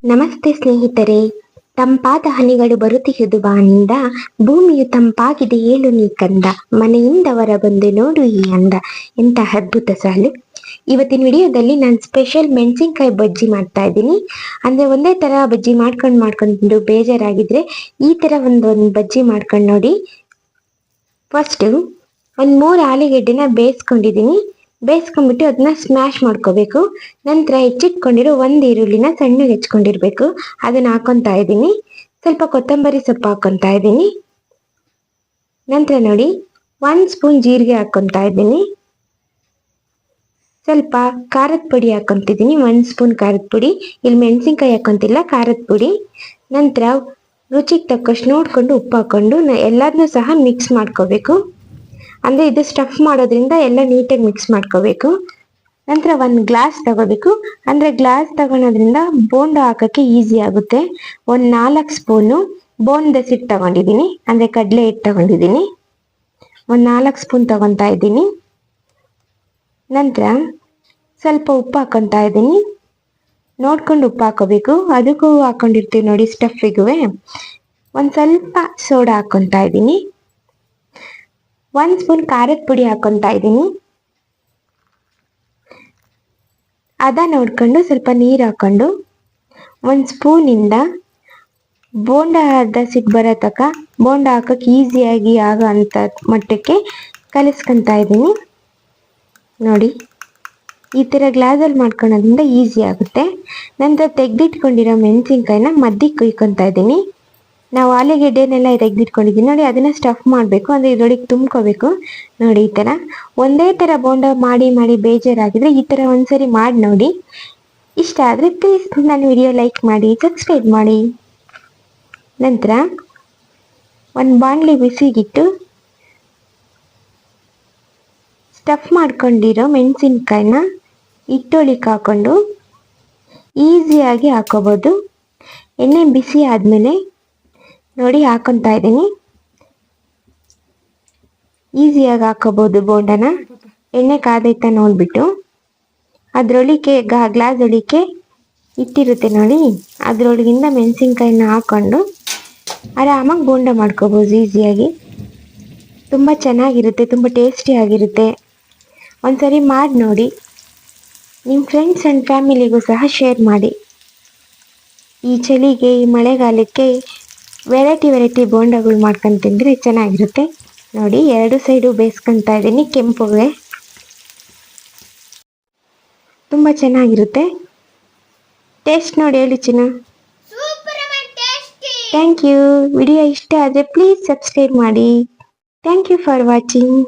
ನಮಸ್ತೆ ಸ್ನೇಹಿತರೆ, ತಂಪಾದ ಹನಿಗಳು ಬರುತ್ತಿರುವುದು ಬಾನಿಂದ, ಭೂಮಿಯು ತಂಪಾಗಿದೆ ಏಳು ನೀ ಕಂದ, ಮನೆಯಿಂದ ಹೊರ ಬಂದು ನೋಡು ಈ ಅಂದ. ಎಂತ ಅದ್ಭುತ ಸಾಲು. ಇವತ್ತಿನ ವಿಡಿಯೋದಲ್ಲಿ ನಾನು ಸ್ಪೆಷಲ್ ಮೆಣಸಿನ್ಕಾಯಿ ಬಜ್ಜಿ ಮಾಡ್ತಾ ಇದ್ದೀನಿ. ಅಂದ್ರೆ ಒಂದೇ ತರ ಬಜ್ಜಿ ಮಾಡ್ಕೊಂಡು ಬೇಜಾರಾಗಿದ್ರೆ ಈ ತರ ಒಂದು ಬಜ್ಜಿ ಮಾಡ್ಕೊಂಡು ನೋಡಿ. ಫಸ್ಟ್ ಒಂದು 3 ಆಲೂಗೆಡ್ಡೆನ ಬೇಯಿಸ್ಕೊಂಡ್ಬಿಟ್ಟು ಅದನ್ನ ಸ್ಮ್ಯಾಶ್ ಮಾಡ್ಕೋಬೇಕು. ನಂತರ ಹೆಚ್ಚಿಟ್ಕೊಂಡಿರೋ 1 ಈರುಳ್ಳಿನ ಸಣ್ಣಗೆ ಹೆಚ್ಕೊಂಡಿರ್ಬೇಕು, ಅದನ್ನ ಹಾಕೊತಾ ಇದ್ದೀನಿ. ಸ್ವಲ್ಪ ಕೊತ್ತಂಬರಿ ಸೊಪ್ಪು ಹಾಕೊತಾ ಇದ್ದೀನಿ. ನಂತರ ನೋಡಿ 1 ಸ್ಪೂನ್ ಜೀರಿಗೆ ಹಾಕೊತಾ ಇದ್ದೀನಿ. ಸ್ವಲ್ಪ ಖಾರದ ಪುಡಿ ಹಾಕೊಂತಿದ್ದೀನಿ, 1 ಸ್ಪೂನ್ ಖಾರದ ಪುಡಿ. ಇಲ್ಲಿ ಮೆಣಸಿನ್ಕಾಯಿ ಹಾಕೊಂತಿಲ್ಲ, ಖಾರದ ಪುಡಿ. ನಂತರ ರುಚಿಗೆ ತಕ್ಕಷ್ಟು ನೋಡ್ಕೊಂಡು ಉಪ್ಪು ಹಾಕೊಂಡು ಎಲ್ಲದನ್ನೂ ಸಹ ಮಿಕ್ಸ್ ಮಾಡ್ಕೋಬೇಕು. ಅಂದರೆ ಇದು ಸ್ಟಫ್ ಮಾಡೋದ್ರಿಂದ ಎಲ್ಲ ನೀಟಾಗಿ ಮಿಕ್ಸ್ ಮಾಡ್ಕೋಬೇಕು. ನಂತರ 1 ಗ್ಲಾಸ್ ತಗೋಬೇಕು. ಅಂದರೆ ಗ್ಲಾಸ್ ತಗೊಳೋದ್ರಿಂದ ಬೋಂಡ ಹಾಕೋಕ್ಕೆ ಈಸಿ ಆಗುತ್ತೆ. 4 ಸ್ಪೂನು ಬೋಂದ ಹಿಟ್ಟು ತಗೊಂಡಿದ್ದೀನಿ, ಅಂದರೆ ಕಡಲೆ ಹಿಟ್ಟು ತಗೊಂಡಿದ್ದೀನಿ. 4 ಸ್ಪೂನ್ ತಗೊತಾ ಇದ್ದೀನಿ. ನಂತರ ಸ್ವಲ್ಪ ಉಪ್ಪು ಹಾಕೊತಾ ಇದ್ದೀನಿ, ನೋಡ್ಕೊಂಡು ಉಪ್ಪು ಹಾಕೋಬೇಕು. ಅದಕ್ಕೂ ಹಾಕೊಂಡಿರ್ತೀವಿ ನೋಡಿ ಸ್ಟಫಿಗೂ. ಸ್ವಲ್ಪ ಸೋಡಾ ಹಾಕೊತಾ ಇದ್ದೀನಿ. 1 ಸ್ಪೂನ್ ಖಾರದ ಪುಡಿ ಹಾಕೊತಾ ಇದ್ದೀನಿ. ಅದ ನೋಡ್ಕೊಂಡು ಸ್ವಲ್ಪ ನೀರು ಹಾಕೊಂಡು 1 ಸ್ಪೂನಿಂದ ಬೋಂಡ ಸಿಟ್ಟು ಬರೋ ತನಕ, ಬೋಂಡ ಹಾಕೋಕೆ ಈಸಿಯಾಗಿ ಆಗೋ ಅಂಥ ಮಟ್ಟಕ್ಕೆ ಕಲಿಸ್ಕೊತಾ ಇದ್ದೀನಿ. ನೋಡಿ ಈ ಥರ ಗ್ಲಾಸಲ್ಲಿ ಮಾಡ್ಕೊಳೋದ್ರಿಂದ ಈಸಿ ಆಗುತ್ತೆ. ನಂತರ ತೆಗೆದಿಟ್ಕೊಂಡಿರೋ ಮೆಣಸಿನ್ಕಾಯಿನ ಮಧ್ಯಕ್ಕೆ ಕುಯ್ಕೊತಾ ಇದ್ದೀನಿ. ನಾವು ಆಲೂಗೆಡ್ಡೆನೆಲ್ಲ ತೆಗೆದಿಟ್ಕೊಂಡಿದ್ದೀನಿ ನೋಡಿ, ಅದನ್ನು ಸ್ಟಫ್ ಮಾಡಬೇಕು. ಅಂದರೆ ಇದರೊಳಗೆ ತುಂಬ್ಕೋಬೇಕು. ನೋಡಿ ಈ ಥರ ಒಂದೇ ಥರ ಬೋಂಡ ಮಾಡಿ ಬೇಜಾರಾಗಿದ್ರೆ ಈ ಥರ ಒಂದ್ಸರಿ ಮಾಡಿ ನೋಡಿ. ಇಷ್ಟ ಆದರೆ ಪ್ಲೀಸ್ ನನ್ನ ವಿಡಿಯೋ ಲೈಕ್ ಮಾಡಿ, ಸಬ್ಸ್ಕ್ರೈಬ್ ಮಾಡಿ. ನಂತರ 1 ಬಾಣಲಿ ಬಿಸಿಗಿಟ್ಟು ಸ್ಟಫ್ ಮಾಡ್ಕೊಂಡಿರೋ ಮೆಣಸಿನ್ಕಾಯಿನ ಹಿಟ್ಟೊಳಿಗೆ ಹಾಕ್ಕೊಂಡು ಈಸಿಯಾಗಿ ಹಾಕೋಬೋದು. ಎಣ್ಣೆ ಬಿಸಿ ಆದಮೇಲೆ ನೋಡಿ ಹಾಕೊತಾ ಇದ್ದೀನಿ. ಈಸಿಯಾಗಿ ಹಾಕೋಬೋದು ಬೋಂಡನ. ಎಣ್ಣೆ ಕಾದೈತ ನೋಡಿಬಿಟ್ಟು ಅದರೊಳಗೆ ಗ್ಲಾಸ್ ಒಳಿಕೆ ಇಟ್ಟಿರುತ್ತೆ ನೋಡಿ, ಅದರೊಳಗಿಂದ ಮೆಣಸಿನ್ಕಾಯಿನ ಹಾಕ್ಕೊಂಡು ಆರಾಮಾಗಿ ಬೋಂಡ ಮಾಡ್ಕೋಬೋದು ಈಸಿಯಾಗಿ. ತುಂಬ ಚೆನ್ನಾಗಿರುತ್ತೆ, ತುಂಬ ಟೇಸ್ಟಿಯಾಗಿರುತ್ತೆ. ಒಂದ್ಸರಿ ಮಾಡಿ ನೋಡಿ. ನಿಮ್ಮ ಫ್ರೆಂಡ್ಸ್ ಆ್ಯಂಡ್ ಫ್ಯಾಮಿಲಿಗೂ ಸಹ ಶೇರ್ ಮಾಡಿ. ಈ ಚಳಿಗೆ, ಈ ಮಳೆಗಾಲಕ್ಕೆ ವೆರೈಟಿ ಬೋಂಡಗಳು ಮಾಡ್ಕೊಂಡು ತಿಂದರೆ ಚೆನ್ನಾಗಿರುತ್ತೆ. ನೋಡಿ 2 ಸೈಡು ಬೇಯಿಸ್ಕೊತಾ ಇದ್ದೀನಿ ಕೆಂಪುಗೆ. ತುಂಬ ಚೆನ್ನಾಗಿರುತ್ತೆ. ಟೇಸ್ಟ್ ನೋಡಿ ಹೇಳಿ ಚಿನ್ನ. Thank you. ವಿಡಿಯೋ ಇಷ್ಟ ಆದರೆ ಪ್ಲೀಸ್ ಸಬ್ಸ್ಕ್ರೈಬ್ ಮಾಡಿ. Thank you for watching.